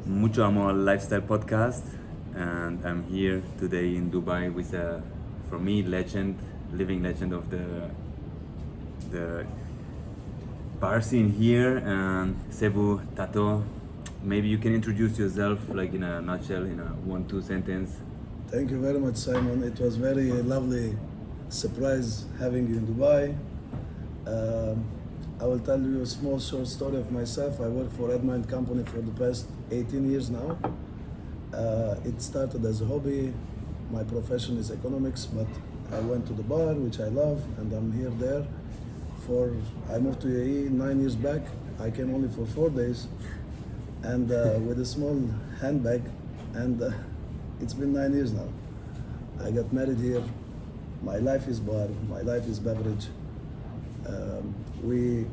Mucho Amor Lifestyle Podcast, and I'm here today in Dubai with for me, living legend of the bar scene here, Sebouh Tato. Maybe you can introduce yourself, like in a nutshell, in a 1-2 sentence. Thank you very much, Simon. It was very lovely surprise having you in Dubai. Um, I will tell you a small short story of myself. I work for Edmind Company for the past 18 years now. It started as a hobby. My profession is economics, but I went to the bar, which I love, and I'm here there. I moved to UAE 9 years back. I came only for 4 days, and with a small handbag, and it's been 9 years now. I got married here. My life is bar. My life is beverage.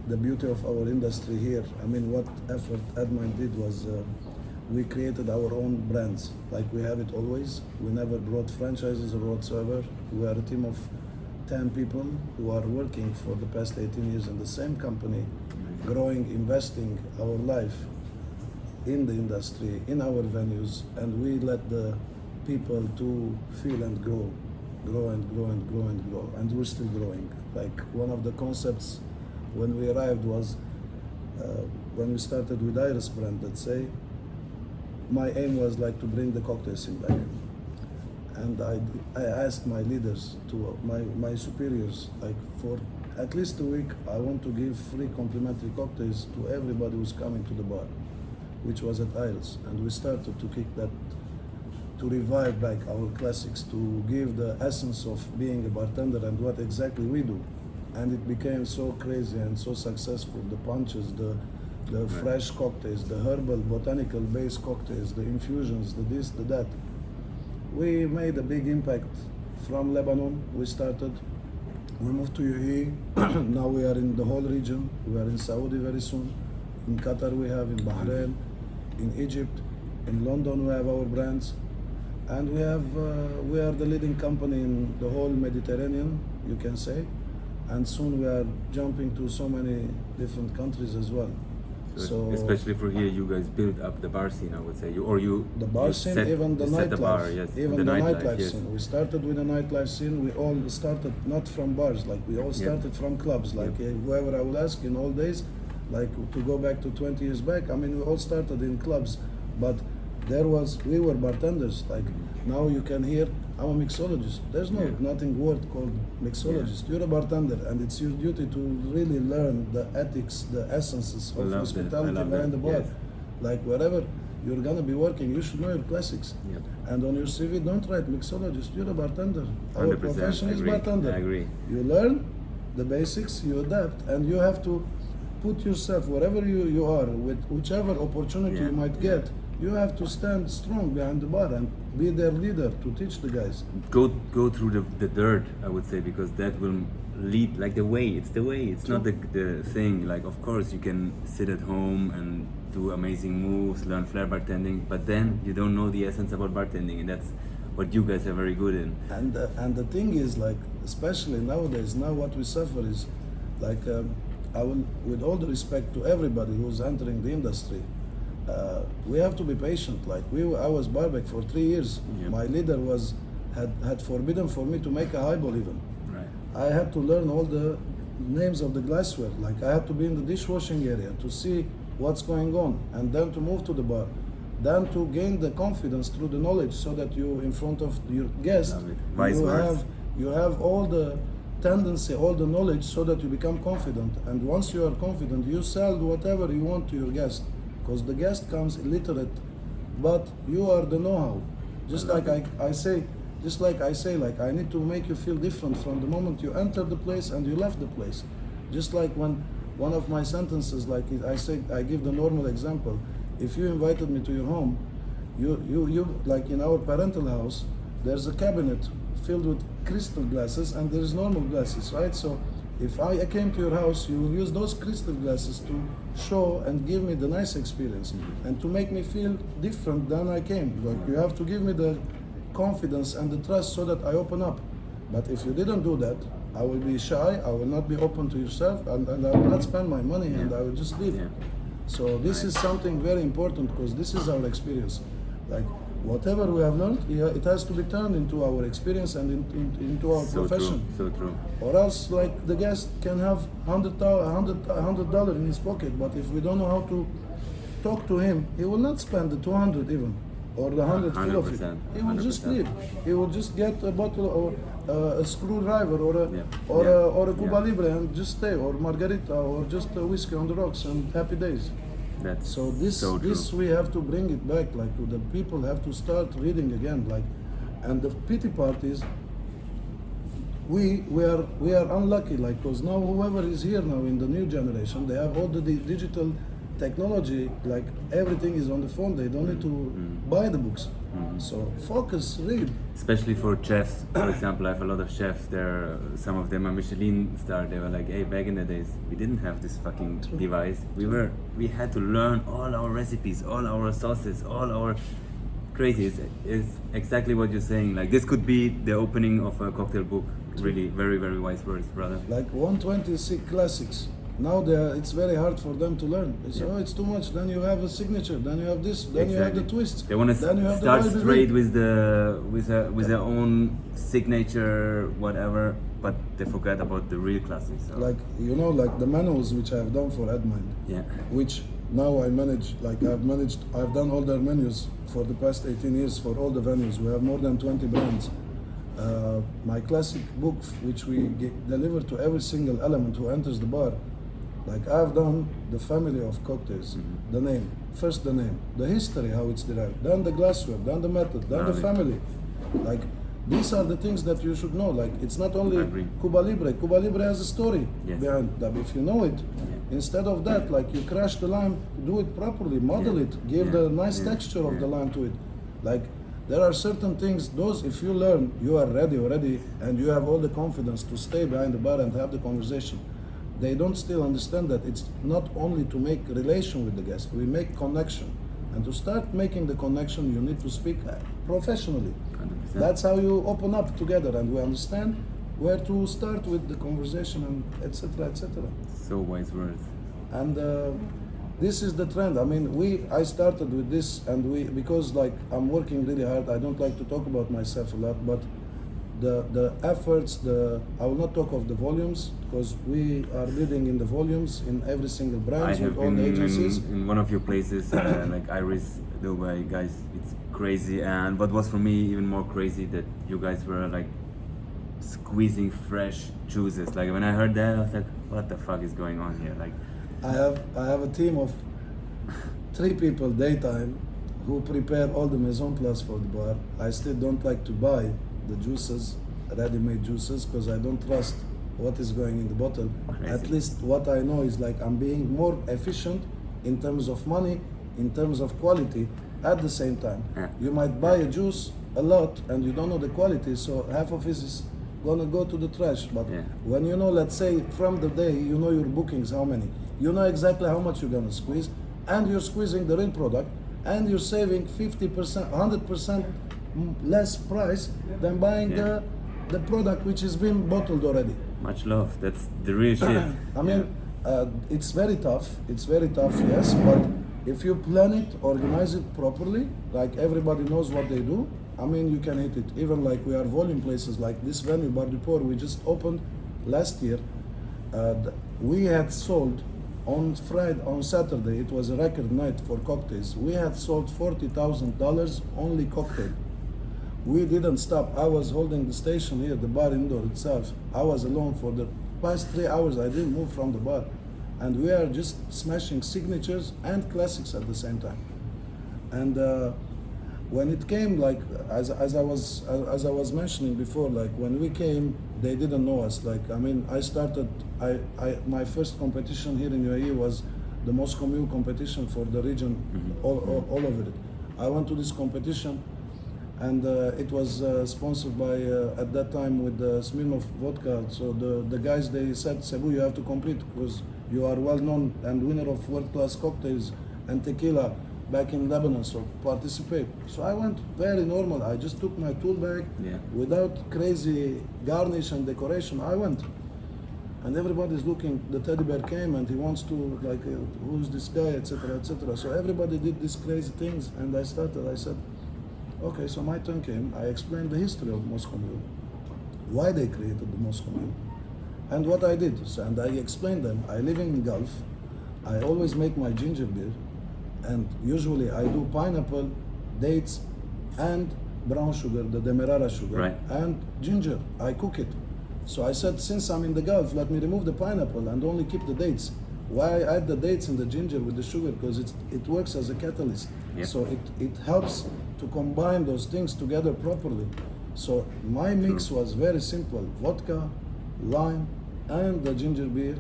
The beauty of our industry here, I mean, what effort Edmind did was we created our own brands, like we have it always. We never brought franchises or whatsoever. We are a team of 10 people who are working for the past 18 years in the same company, growing, investing our life in the industry, in our venues, and we let the people to feel and grow and grow and grow and grow, and we're still growing. Like one of the concepts when we arrived was when we started with Iris brand, let's say, my aim was like to bring the cocktail scene back. And I asked my leaders, my superiors, like for at least a week, I want to give free complimentary cocktails to everybody who's coming to the bar, which was at Iris. And we started to kick that, to revive back our classics, to give the essence of being a bartender and what exactly we do. And it became so crazy and so successful. The punches, the fresh cocktails, the herbal, botanical based cocktails, the infusions, the this, the that. We made a big impact from Lebanon. We started, we moved to UAE. Now we are in the whole region. We are in Saudi very soon. In Qatar we have, in Bahrain, in Egypt, in London we have our brands. And we are the leading company in the whole Mediterranean, you can say. And soon we are jumping to so many different countries as well. So especially for here, you guys build up the bar scene, I would say. The bar scene, even the nightlife, yes, even the the nightlife, nightlife yes. scene. We started with a nightlife scene. We all started not from bars, like we all started from clubs. Like whoever I will ask in all days, like to go back to 20 years back. I mean, we all started in clubs, but we were bartenders. Like now you can hear, I'm a mixologist. There's nothing word called mixologist. You're a bartender, and it's your duty to really learn the ethics, the essences of hospitality behind the bar. Yes. Like wherever you're gonna be working, you should know your classics. Yep. And on your CV, don't write mixologist. You're a bartender. Our 100%, profession is agree. bartender. I agree. You learn the basics, you adapt, and you have to put yourself wherever you are, with whichever opportunity you might get. You have to stand strong behind the bar and be their leader to teach the guys. Go through the dirt, I would say, because that will lead, like the way. It's the way. It's not the thing. Like, of course you can sit at home and do amazing moves, learn flair bartending, but then you don't know the essence about bartending, and that's what you guys are very good in. And the thing is, like, especially nowadays, now what we suffer is, like, I will, with all the respect to everybody who's entering the industry, we have to be patient. Like I was barback for 3 years. Yep. My leader had forbidden for me to make a highball even. Right. I had to learn all the names of the glassware. Like I had to be in the dishwashing area to see what's going on, and then to move to the bar, then to gain the confidence through the knowledge, so that you, in front of your guest, you have all the tendency, all the knowledge, so that you become confident. And once you are confident, you sell whatever you want to your guest. Because the guest comes illiterate, but you are the know-how. Just like I say, like I need to make you feel different from the moment you enter the place and you left the place. Just like when one of my sentences, like I give the normal example. If you invited me to your home, you like in our parental house, there's a cabinet filled with crystal glasses and there's normal glasses, right? So if I came to your house, you will use those crystal glasses to show and give me the nice experience, and to make me feel different than I came. Like you have to give me the confidence and the trust so that I open up. But if you didn't do that, I will be shy, I will not be open to yourself, and I will not spend my money, and I will just leave. So this is something very important because this is our experience. Like whatever we have learned, it has to be turned into our experience and into our profession. So true. Or else, like the guest can have $100 in his pocket, but if we don't know how to talk to him, he will not spend the 200 even, or the 100 full of it. He will just 100%. leave. He will just get a bottle or a screwdriver or a Cuba Libre and just stay, or margarita, or just a whiskey on the rocks and happy days. That's So this we have to bring it back. Like the people have to start reading again. Like, and the pity part is we are unlucky. Like, because now whoever is here now in the new generation, they have all the digital technology. Like everything is on the phone. They don't need to buy the books. So focus, read. Especially for chefs, for example, I have a lot of chefs there. Some of them are Michelin star. They were like, "Hey, back in the days, we didn't have this fucking device. We had to learn all our recipes, all our sauces, all our crazy." It's exactly what you're saying. Like this could be the opening of a cocktail book. Really, very, very wise words, brother. Like 126 classics. Now it's very hard for them to learn. They say, "Oh, it's too much." Then you have a signature. Then you have this. Then you have the twists. They want to then you have start the straight with their own signature, whatever. But they forget about the real classics. So. Like like the manuals which I have done for Admind. Yeah. Which now I manage. Like I've done all their menus for the past 18 years for all the venues. We have more than 20 brands. My classic book, which we deliver to every single element who enters the bar. Like I've done the family of cocktails, the name, first the name, the history, how it's derived, then the glassware, then the method, then the family. Like these are the things that you should know. Like it's not only Cuba Libre. Cuba Libre has a story behind that. If you know it, instead of that, like you crash the lime, do it properly, model it, give the nice texture of the lime to it. Like there are certain things, those if you learn, you are ready already, and you have all the confidence to stay behind the bar and have the conversation. They don't still understand that it's not only to make relation with the guest, we make connection. And to start making the connection, you need to speak professionally. 100%. That's how you open up together, and we understand where to start with the conversation, and etc., etc. So wise words. And this is the trend. I mean, I started with this, and because like I'm working really hard. I don't like to talk about myself a lot, but the efforts, I will not talk of the volumes because we are leading in the volumes in every single branch with all the agencies. In one of your places, like Iris, Dubai, guys, it's crazy. And what was for me even more crazy that you guys were like squeezing fresh juices. Like when I heard that, I was like, what the fuck is going on here? Like, I have a team of 3 people daytime who prepare all the maison place for the bar. I still don't like to buy the juices, ready-made juices, because I don't trust what is going in the bottle. Crazy. At least what I know is like I'm being more efficient in terms of money, in terms of quality at the same time. Yeah. You might buy a juice a lot and you don't know the quality, so half of it is gonna go to the trash. But when you know, let's say from the day you know your bookings, how many, you know exactly how much you're gonna squeeze, and you're squeezing the real product, and you're saving 50%, 100% less price than buying the product which has been bottled already. much love. That's the real shit. I mean, it's very tough. It's very tough, yes. But if you plan it, organize it properly, like everybody knows what they do, I mean, you can hit it. Even like we are volume places like this venue, Bar du Port, we just opened last year. We had sold on Saturday, it was a record night for cocktails. We had sold $40,000 only cocktail. We didn't stop. I was holding the station here, the bar indoor itself. I was alone for the past 3 hours. I didn't move from the bar. And we are just smashing signatures and classics at the same time. And when it came, like as I was mentioning before, like when we came, they didn't know us. Like I mean, my first competition here in UAE was the Moscow Mule competition for the region, all over it. I went to this competition, and it was sponsored by at that time with Smirnoff vodka. So the guys, they said, Sebouh, you have to compete because you are well known and winner of world-class cocktails and tequila back in Lebanon, so participate. So I went very normal. I just took my tool bag without crazy garnish and decoration. I went. And everybody's looking. The teddy bear came and he wants to like, who's this guy, etc., etc. So everybody did these crazy things, and I said, okay, so my turn came. I explained the history of Moscow Mule, why they created the Moscow Mule, and what I did. So, and I explained them. I live in Gulf. I always make my ginger beer, and usually I do pineapple, dates, and brown sugar, the demerara sugar, Right. and ginger. I cook it. So I said, since I'm in the Gulf, let me remove the pineapple and only keep the dates. Why add the dates and the ginger with the sugar? Because it works as a catalyst. Yeah. So it helps to combine those things together properly. So my mix was very simple: vodka, lime, and the ginger beer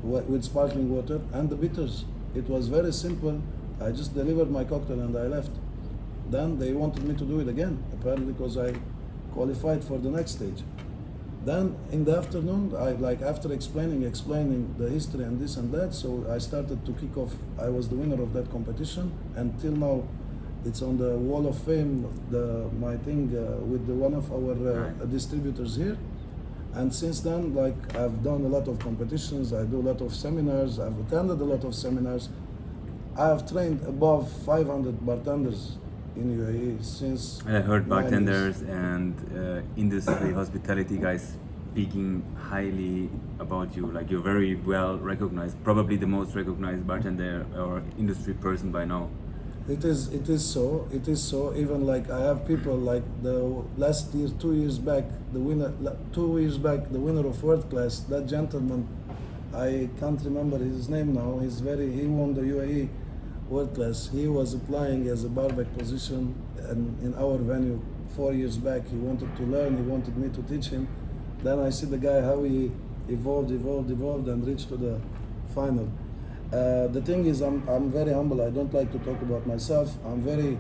with sparkling water and the bitters. It was very simple. I just delivered my cocktail and I left. Then they wanted me to do it again, apparently because I qualified for the next stage. Then in the afternoon, after explaining the history and this and that, so I started to kick off. I was the winner of that competition, and till now, it's on the wall of fame. My thing with one of our distributors here, and since then, like I've done a lot of competitions. I do a lot of seminars. I've attended a lot of seminars. I have trained above 500 bartenders in UAE since. I heard 9 years. bartenders and industry hospitality guys speaking highly about you. Like, you're very well recognized, probably the most recognized bartender or industry person by now. It is so. Even like I have people like the last year, 2 years back, the winner, 2 years back, the winner of World Class. That gentleman, I can't remember his name now. He won the UAE World Class. He was applying as a barback position in our venue 4 years back. He wanted to learn. He wanted me to teach him. Then I see the guy how he evolved and reached to the final. The thing is, I'm very humble. I don't like to talk about myself. I'm very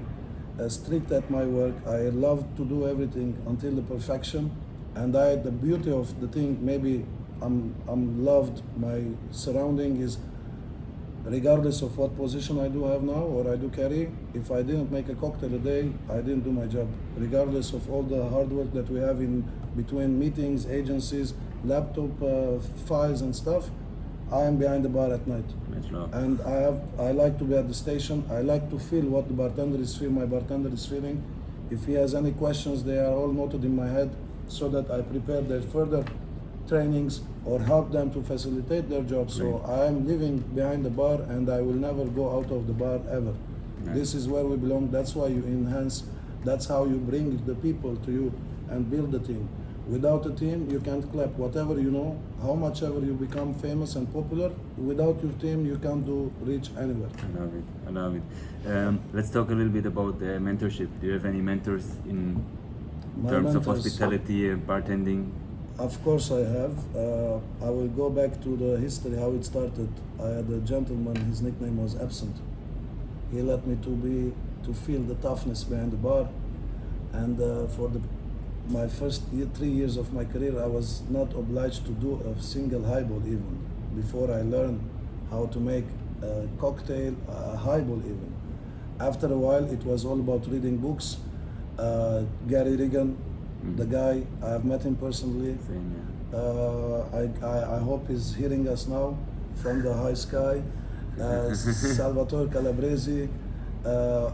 strict at my work. I love to do everything until the perfection. And the beauty of the thing, maybe I'm loved. My surrounding is, regardless of what position I do have now or I do carry, if I didn't make a cocktail a day, I didn't do my job. Regardless of all the hard work that we have in between meetings, agencies, laptop files and stuff, I am behind the bar at night. And I like to be at the station. I like to feel what the bartender is feeling, my bartender is feeling. If he has any questions, they are all noted in my head so that I prepare their further trainings or help them to facilitate their job. So I am living behind the bar and I will never go out of the bar ever. This is where we belong. That's why you enhance. That's how you bring the people to you and build the team. Without a team, you can't clap. Whatever you know, how much ever you become famous and popular, without your team, you can't reach anywhere. I love it. Let's talk a little bit about mentorship. Do you have any mentors in terms of hospitality and bartending? Of course I have. I will go back to the history, how it started. I had a gentleman, his nickname was Absent. He let me to feel the toughness behind the bar. And for my first 3 years of my career, I was not obliged to do a single highball even. Before I learned how to make a cocktail, a highball even. After a while, it was all about reading books. Gary Regan, the guy, I have met him personally. Same, yeah. I hope he's hearing us now from the high sky. Salvatore Calabresi,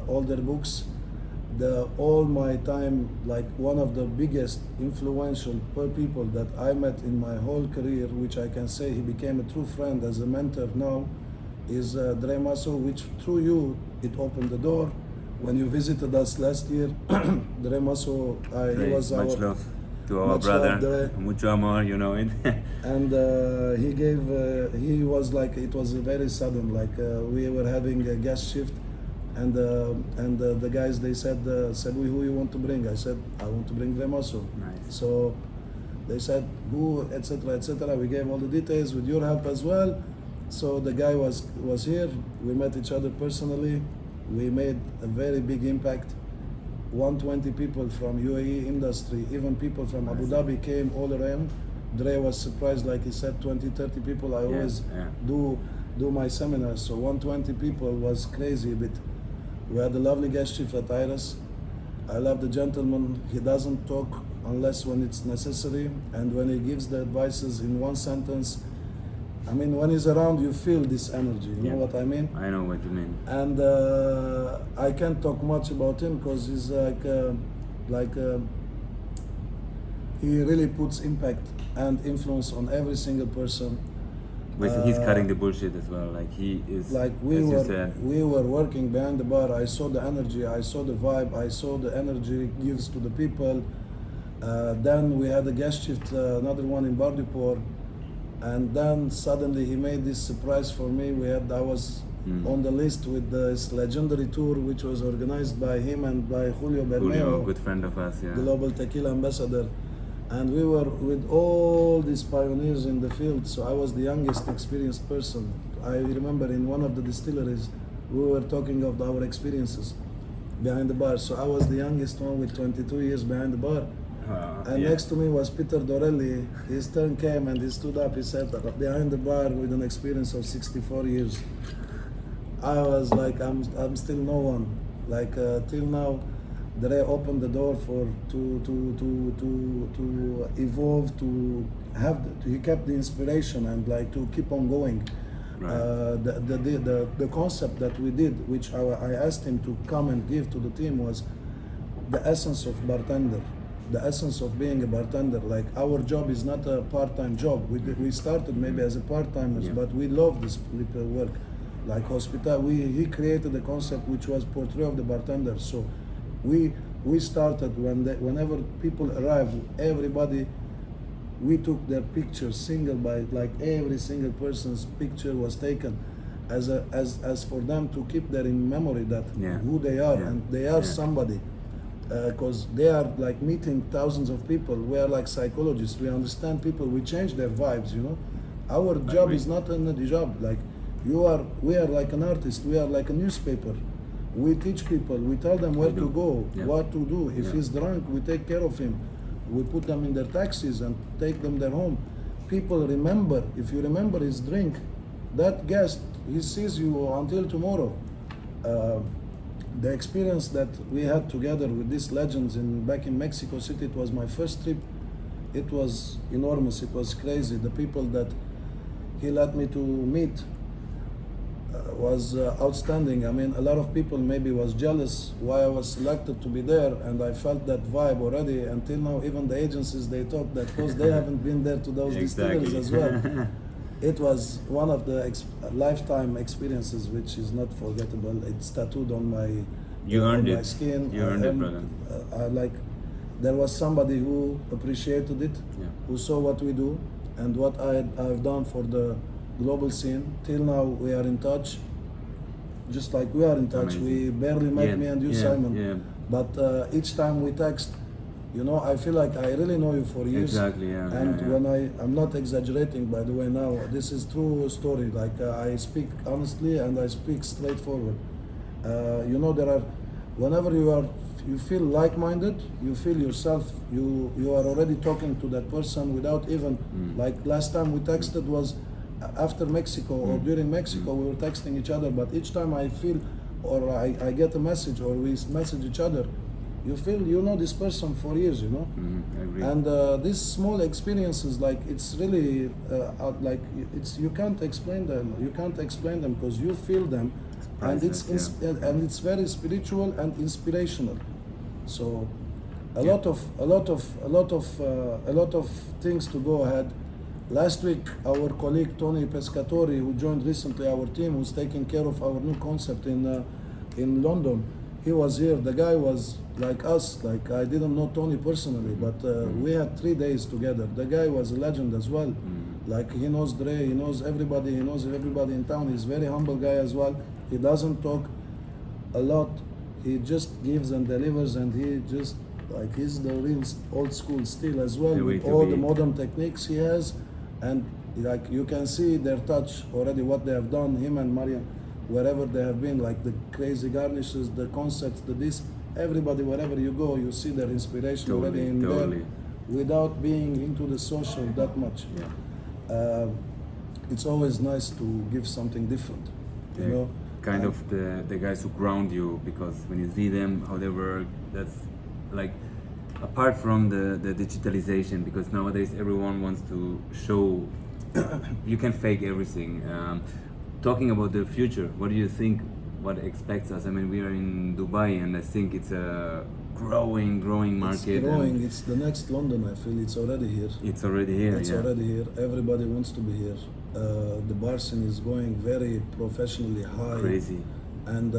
all their books. All my time, like one of the biggest influential people that I met in my whole career, which I can say he became a true friend as a mentor now, is Dre Masso, which through you, it opened the door. When you visited us last year, Dre Masso, he was much our... love to our brother, mucho amor, you know it. And he was like, it was very sudden, like we were having a guest shift, and the guys, they said, Sebouh, who you want to bring? I said, I want to bring Dre Masso. Nice. So they said, who, etc., etc. We gave all the details with your help as well. So the guy was here, we met each other personally. We made a very big impact. 120 people from UAE industry, even people from Abu Dhabi came all around. Dre was surprised, like he said, 20, 30 people. I always do my seminars, so 120 people was crazy. But we had a lovely guest chief at Iris. I love the gentleman. He doesn't talk unless when it's necessary, and when he gives the advices in one sentence. I mean, when he's around, you feel this energy. You know what I mean? I know what you mean. And I can't talk much about him because he's he really puts impact and influence on every single person. He's cutting the bullshit as well. Like he is. Like we were working behind the bar. I saw the energy. I saw the vibe. I saw the energy it gives to the people. Then we had a guest shift, another one in Bardipur, and then suddenly he made this surprise for me. I was on the list with this legendary tour, which was organized by him and by Julio Bermeo, good friend of us, global tequila ambassador. And we were with all these pioneers in the field, so I was the youngest experienced person. I remember in one of the distilleries, we were talking of our experiences behind the bar. So I was the youngest one with 22 years behind the bar. And next to me was Peter Dorelli. His turn came and he stood up, he said, behind the bar with an experience of 64 years. I was like, I'm still no one. Like till now, Dre opened the door to evolve, he kept the inspiration and like to keep on going. Right. The concept that we did, which I asked him to come and give to the team, was the essence of bartender, the essence of being a bartender. Like our job is not a part-time job. We started maybe as a part-timers, but we love this work. Like he created a concept which was portrait of the bartender. So we started whenever people arrived, everybody, we took their pictures single by, like every single person's picture was taken as for them to keep that in memory, that who they are, and they are somebody, because they are like meeting thousands of people. We are like psychologists, we understand people, we change their vibes, you know. Our job is not a job, like we are like an artist, we are like a newspaper. We teach people, we tell them where to go, what to do. If he's drunk, we take care of him. We put them in their taxis and take them their home. People remember, if you remember his drink, that guest, he sees you until tomorrow. The experience that we had together with these legends back in Mexico City, it was my first trip. It was enormous, it was crazy. The people that he let me to meet was outstanding. I mean, a lot of people maybe was jealous why I was selected to be there, and I felt that vibe already. Until now, even the agencies, they talk that because they haven't been there to those distilleries as well. It was one of the lifetime experiences which is not forgettable. It's tattooed on my my skin. You earned it, brother. There was somebody who appreciated it, who saw what we do and what I've done for the global scene. Till now we are in touch, just like we are in touch. Amazing. We barely met, me and you, Simon, but each time we text, you know, I feel like I really know you for years. Exactly, when I'm not exaggerating, by the way, now this is true story. Like I speak honestly and I speak straightforward. You know, whenever you feel like-minded, you feel yourself, you are already talking to that person without even, like last time we texted was after Mexico or during Mexico, we were texting each other, but each time I feel, or I get a message or we message each other, you feel you know this person for years, you know. I agree. And these small experiences, like it's really you can't explain them. You can't explain them because you feel them, and it's very spiritual and inspirational. So a lot of things to go ahead. Last week, our colleague Tony Pescatori, who joined recently our team, who's taking care of our new concept in London, he was here. The guy was like us. Like I didn't know Tony personally, but we had 3 days together. The guy was a legend as well. Like he knows Dre, he knows everybody, he knows everybody in town. He's a very humble guy as well. He doesn't talk a lot. He just gives and delivers, and he just like he's the real old school still as well, with all the modern techniques he has. And like you can see their touch already, what they have done, him and Marian, wherever they have been, like the crazy garnishes, the concepts, everybody, wherever you go, you see their inspiration already in there, without being into the social that much. It's always nice to give something different, you know. Kind of the guys who ground you, because when you see them, how they work, that's like apart from the digitalization, because nowadays everyone wants to show, you can fake everything. Talking about the future, what do you think? What expects us? I mean, we are in Dubai, and I think it's a growing market. It's growing. It's the next London. I feel it's already here. It's already here. It's already here. Everybody wants to be here. The bar scene is going very professionally high. Crazy. And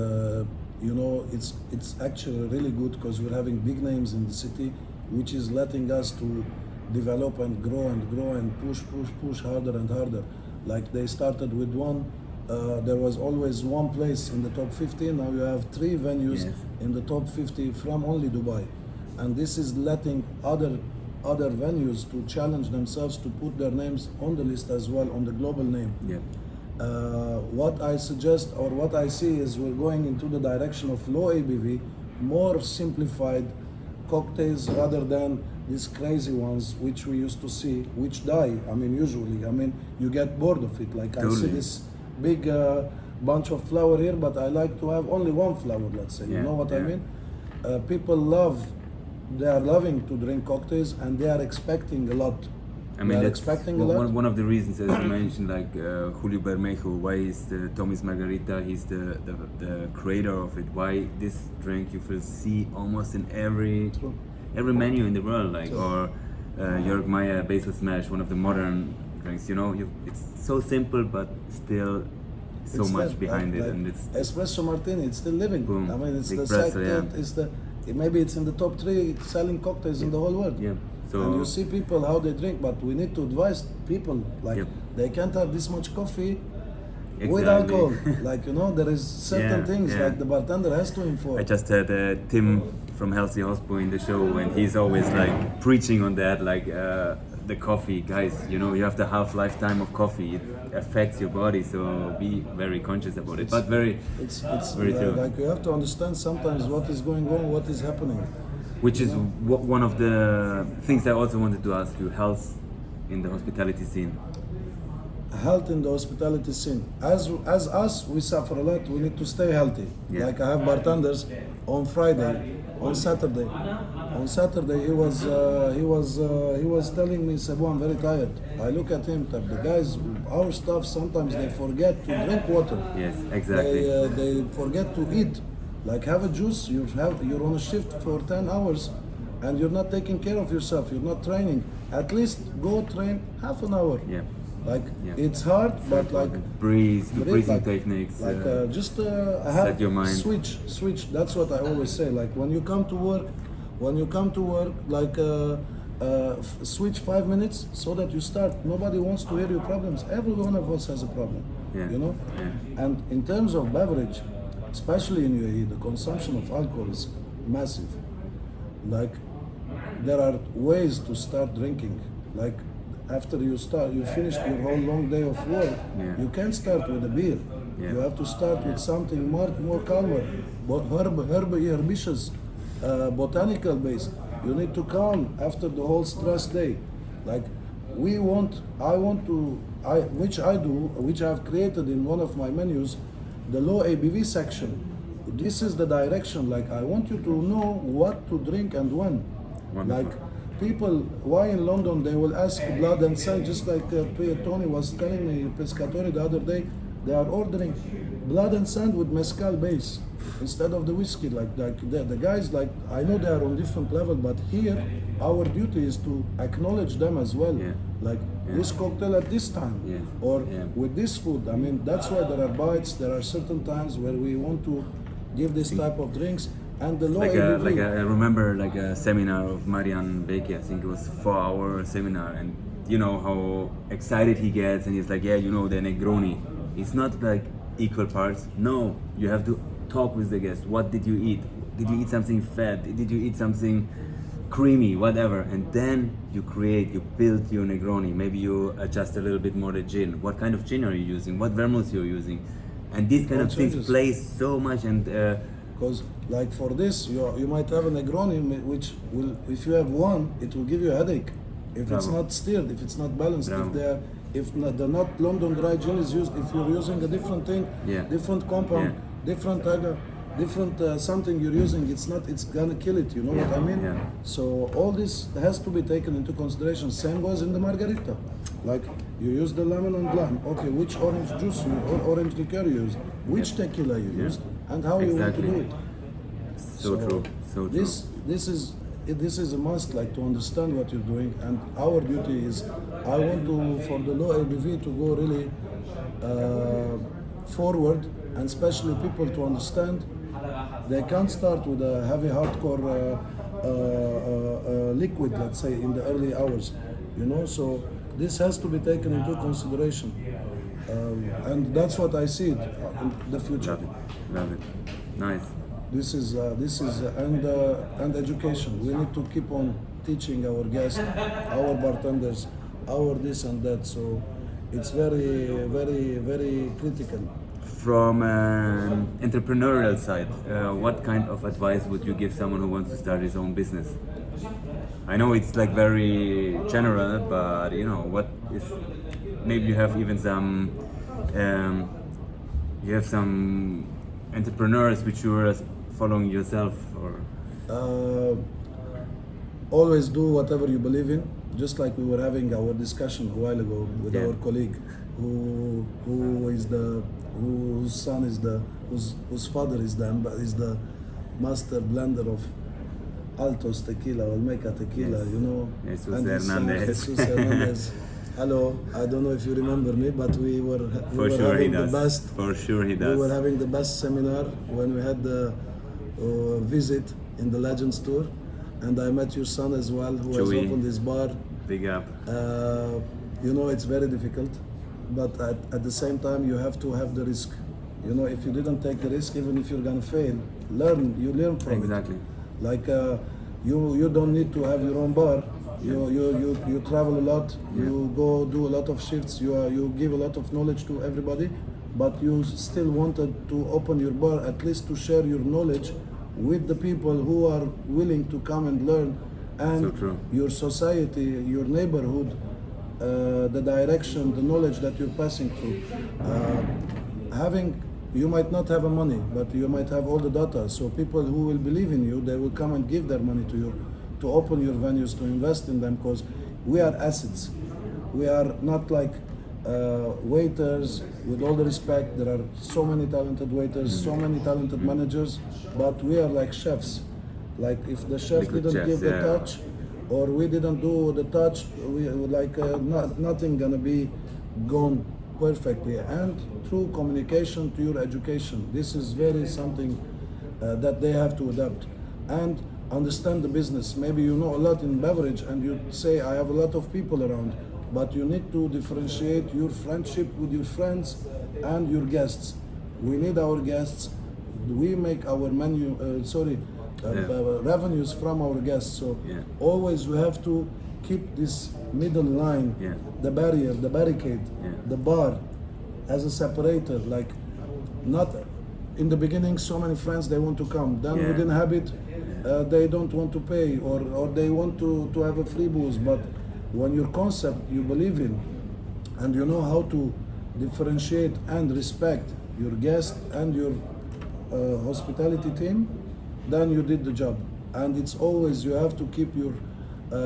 you know, it's actually really good because we're having big names in the city, which is letting us to develop and grow and push harder and harder. Like they started with one. There was always one place in the top 50. Now you have 3 venues Yes. in the top 50 from only Dubai, and this is letting other venues to challenge themselves to put their names on the list as well, on the global name. Yeah. What I suggest or what I see is we're going into the direction of low ABV, more simplified cocktails rather than these crazy ones which we used to see, which die. I mean, usually, I mean, you get bored of it. Like I see Totally. this big bunch of flower here, but I like to have only one flower, let's say. Yeah, You know what I yeah. mean? People they are loving to drink cocktails and they are expecting a lot. I mean, they are that's expecting a lot. one of the reasons, as you mentioned, like Julio Bermejo, why is the Tommy's Margarita, he's the creator of it. Why this drink you will see almost in every menu in the world, like, True. or Jörg Meyer Basil Smash, one of the modern drinks, you know, it's so simple, but still so It's much still, behind like it, and it's espresso martini. It's still living. Boom. I mean, it's Big the espresso, second. yeah. It's the maybe it's in the top 3 selling cocktails in the whole world. yeah. So And you see people how they drink, but we need to advise people like Yep. they can't have this much coffee with Exactly. alcohol. Like, you know, there is certain Yeah, things yeah. like the bartender has to inform. I just had Tim from Healthy Hospo in the show, and he's always like preaching on that, like the coffee, guys. You know, you have the half lifetime of coffee. It affects your body, so be very conscious about it. But very, It's very true. like you have to understand sometimes what is going on, what is happening. Which is one of the things I also wanted to ask you: health in the hospitality scene. Health in the hospitality scene. As us, we suffer a lot. We need to stay healthy. Yeah. Like I have bartenders on Friday, on Saturday. On Saturday, he was telling me, Sebouh, I'm very tired. I look at him, the guys, our staff sometimes they forget to drink water. Yes, exactly. They forget to eat. Like have a juice. You're on a shift for 10 hours, and you're not taking care of yourself. You're not training. At least go train half an hour. Yeah. Like Yeah. it's hard, but like Breathe, the breathe, breathing like- techniques. just set have your mind. switch. That's what I always say. Like when you come to work, like switch 5 minutes so that you start. Nobody wants to hear your problems. Every one of us has a problem. Yeah. You know. Yeah. And in terms of beverage, especially in UAE, the consumption of alcohol is massive. Like there are ways to start drinking. Like after you finished your whole long day of work, Yeah. you can't start with a beer. Yeah. You have to start with something more calmer, herbaceous, botanical based. You need to calm after the whole stress day. Like which I've created in one of my menus, the low ABV section. This is the direction. Like I want you to know what to drink and when. Wonderful. Like people, why in London they will ask blood and sand, just like Tony was telling me, Pescatori the other day, they are ordering blood and sand with mezcal base instead of the whiskey. Like the guys, like I know they are on different level, but here our duty is to acknowledge them as well. Yeah. Like this cocktail at this time, Yeah. or Yeah. with this food. I mean, that's why there are bites. There are certain times where we want to give this type of drinks. And the low ABV. I remember like a seminar of Marian Beke. I think it was 4-hour seminar, and you know how excited he gets, and he's like, yeah, you know, the Negroni. It's not like equal parts. No, you have to talk with the guest. What did you eat? Did you eat something fat? Did you eat something creamy? Whatever. And then you build your Negroni. Maybe you adjust a little bit more the gin. What kind of gin are you using? What vermouth you're using? And these kind All of things changes. play so much. And Because like for this, you might have a Negroni, which will, if you have one, it will give you a headache. If it's Bravo. not stirred, if it's not balanced, Bravo. if the not London dry gin is used, if you're using a different thing, Yeah. different compound, different different something you're using, it's gonna kill it, you know what I mean? Yeah. So all this has to be taken into consideration. Same goes in the margarita. Like you use the lemon and lime. Okay, which orange juice or orange liqueur you used, which tequila you used, and how you want to do it. So true. So true. This is a must, like to understand what you're doing, and our duty is, I want to, for the low ABV to go really forward, and especially people to understand they can't start with a heavy hardcore liquid, let's say, in the early hours, you know. So this has to be taken into consideration, and that's what I see it in the future. Love it. Nice. This is and education. We need to keep on teaching our guests, our bartenders, our this and that. So it's very, very, very critical. From an entrepreneurial side, what kind of advice would you give someone who wants to start his own business? I know it's like very general, but you know, what is, maybe you have even some entrepreneurs which you are following yourself, or Always do whatever you believe in. Just like we were having our discussion a while ago with our colleague, whose son is whose father is the master blender of Altos tequila, Olmeca tequila, you know. Jesus and his son, Hernandez. Jesus Hernandez. Hello, I don't know if you remember me, but we were sure he having the does. best. For sure he does. We were having the best seminar when we had the visit in the Legends Tour, and I met your son as well, who has Chewy. opened his bar. Big up. You know, it's very difficult, but at the same time, you have to have the risk. You know, if you didn't take the risk, even if you're gonna fail, you learn from Exactly. it. Like you don't need to have your own bar. You travel a lot. You go do a lot of shifts. You give a lot of knowledge to everybody, but you still wanted to open your bar at least to share your knowledge with the people who are willing to come and learn, and So true. your society, your neighborhood, the direction, the knowledge that you're passing through. You might not have the money, but you might have all the data. So people who will believe in you, they will come and give their money to you, to open your venues, to invest in them, because we are assets. We are not like waiters. With all the respect, there are so many talented waiters, so many talented managers, but we are like chefs. Like if the chef Liquid didn't chefs, give the yeah. touch, or we didn't do the touch, we like nothing gonna be gone perfectly. And through communication to your education, this is very something that they have to adapt and understand the business. Maybe you know a lot in beverage and you say I have a lot of people around, but you need to differentiate your friendship with your friends and your guests. We need our guests. We make our menu revenues from our guests. So always we have to keep this middle line, the barrier, the barricade, the bar as a separator. Like, not in the beginning, so many friends, they want to come. Then within habit, they don't want to pay, or they want to have a free booze. But when your concept you believe in, and you know how to differentiate and respect your guest and your hospitality team, then you did the job. And it's always, you have to keep your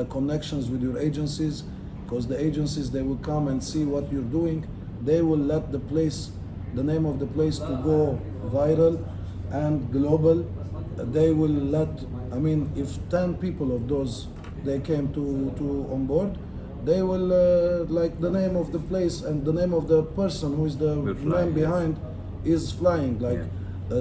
connections with your agencies, because the agencies, they will come and see what you're doing. They will let the place, the name of the place, to go viral and global. They will let, I mean, if 10 people of those, they came to on board, they will like the name of the place and the name of the person who is the man behind is flying. Like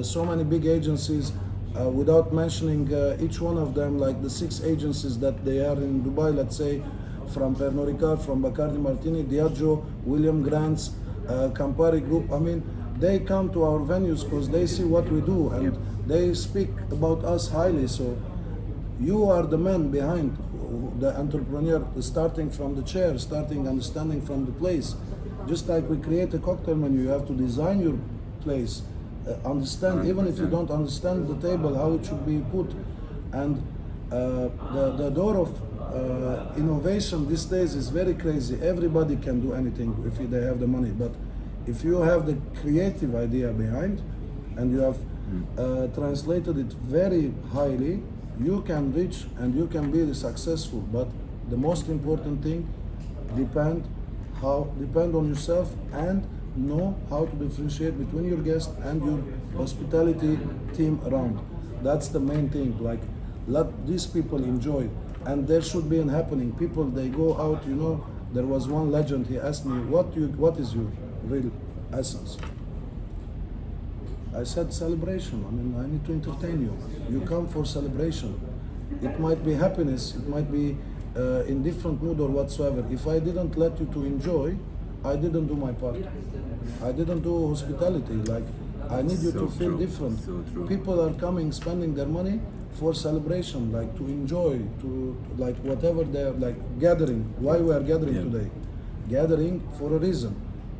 so many big agencies, without mentioning each one of them, like the 6 agencies that they are in Dubai, let's say, from Pernod Ricard, from Bacardi Martini, Diageo, William Grant's, Campari Group. I mean, they come to our venues because they see what we do and they speak about us highly. So you are the man behind, the entrepreneur, starting from the chair, starting understanding from the place. Just like we create a cocktail menu, you have to design your place, understand, even if you don't understand the table, how it should be put. And the door of innovation these days is very crazy. Everybody can do anything if they have the money, but if you have the creative idea behind and you have translated it very highly, you can reach and you can be successful. But the most important thing, depend on yourself and know how to differentiate between your guest and your hospitality team around. That's the main thing. Like, let these people enjoy, and there should be an happening. People, they go out. You know, there was one legend. He asked me, what is your real essence? I said celebration. I mean, I need to entertain you. You come for celebration. It might be happiness. It might be in different mood or whatsoever. If I didn't let you to enjoy, I didn't do my part. I didn't do hospitality. Like, I need you to feel different. So true. People are coming, spending their money for celebration, like to enjoy, to like whatever they're like gathering. Why we are gathering today? Gathering for a reason.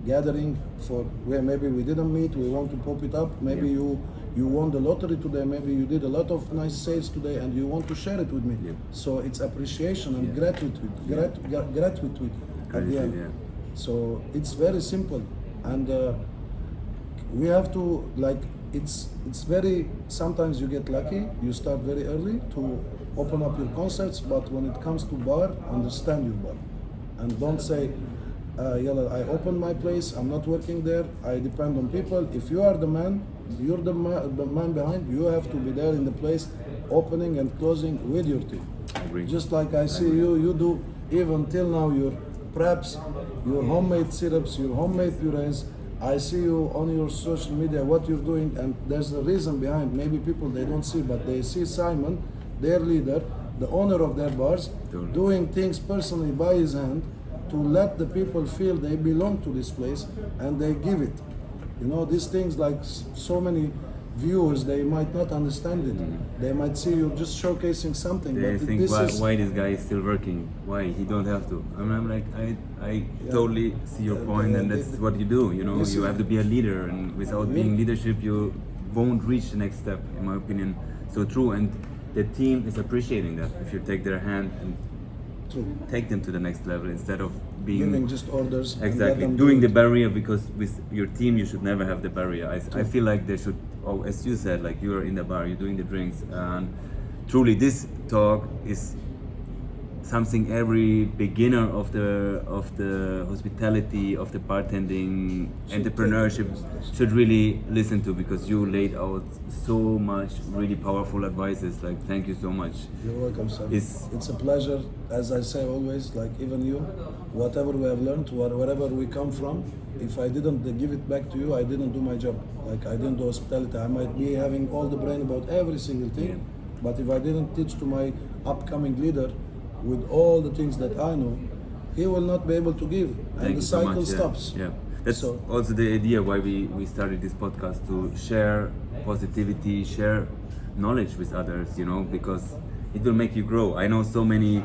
Gathering for where maybe we didn't meet, we want to pop it up. Maybe you won the lottery today, maybe you did a lot of nice sales today and you want to share it with me. So it's appreciation and gratitude at the end. So it's very simple, and we have to, like, it's very, sometimes you get lucky, you start very early to open up your concepts, but when it comes to bar, understand your bar. And don't say, Yalla, I open my place, I'm not working there, I depend on people. If you are the man, you're the man behind, you have to be there in the place, opening and closing with your team. Just like I see you do, even till now, your preps, your homemade syrups, your homemade purees. I see you on your social media, what you're doing, and there's a reason behind. Maybe people, they don't see, but they see Simon, their leader, the owner of their bars, doing things personally by his hand to let the people feel they belong to this place, and they give it. You know, these things, like so many viewers, they might not understand it. They might see you just showcasing something. They but think, this why this guy is still working? Why he don't have to? And I'm like, I totally see your point, and that's what you do. You know, you have to be a leader, and without being leadership, you won't reach the next step, in my opinion. So true, and the team is appreciating that. If you take their hand and take them to the next level instead of being giving just orders. Exactly, doing the barrier, because with your team you should never have the barrier. I feel like they should, as you said, like you are in the bar, you're doing the drinks, and truly this talk is something every beginner of the hospitality, of the bartending, entrepreneurship should really listen to, because you laid out so much really powerful advices. Like, thank you so much. You're welcome, sir. It's a pleasure. As I say always, like, even you, whatever we have learned, wherever we come from, if I didn't give it back to you, I didn't do my job. Like, I didn't do hospitality. I might be having all the brain about every single thing, but if I didn't teach to my upcoming leader with all the things that I know, he will not be able to give, and the cycle stops. Yeah, that's also the idea why we started this podcast, to share positivity, share knowledge with others, you know, because it will make you grow. I know so many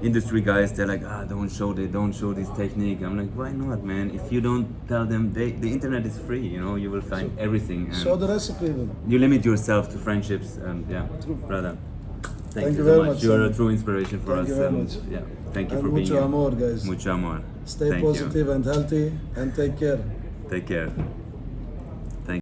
industry guys, they're like, don't show this technique. I'm like, why not, man? If you don't tell them, the internet is free, you know, you will find everything. And show the recipe even. You limit yourself to friendships, and brother. Thank you very so much. You are a true inspiration for us. Thank you very much. Yeah, thank you and for being here. Mucho amor, guys. Mucho amor. Stay Thank positive you. and healthy, and take care. Take care.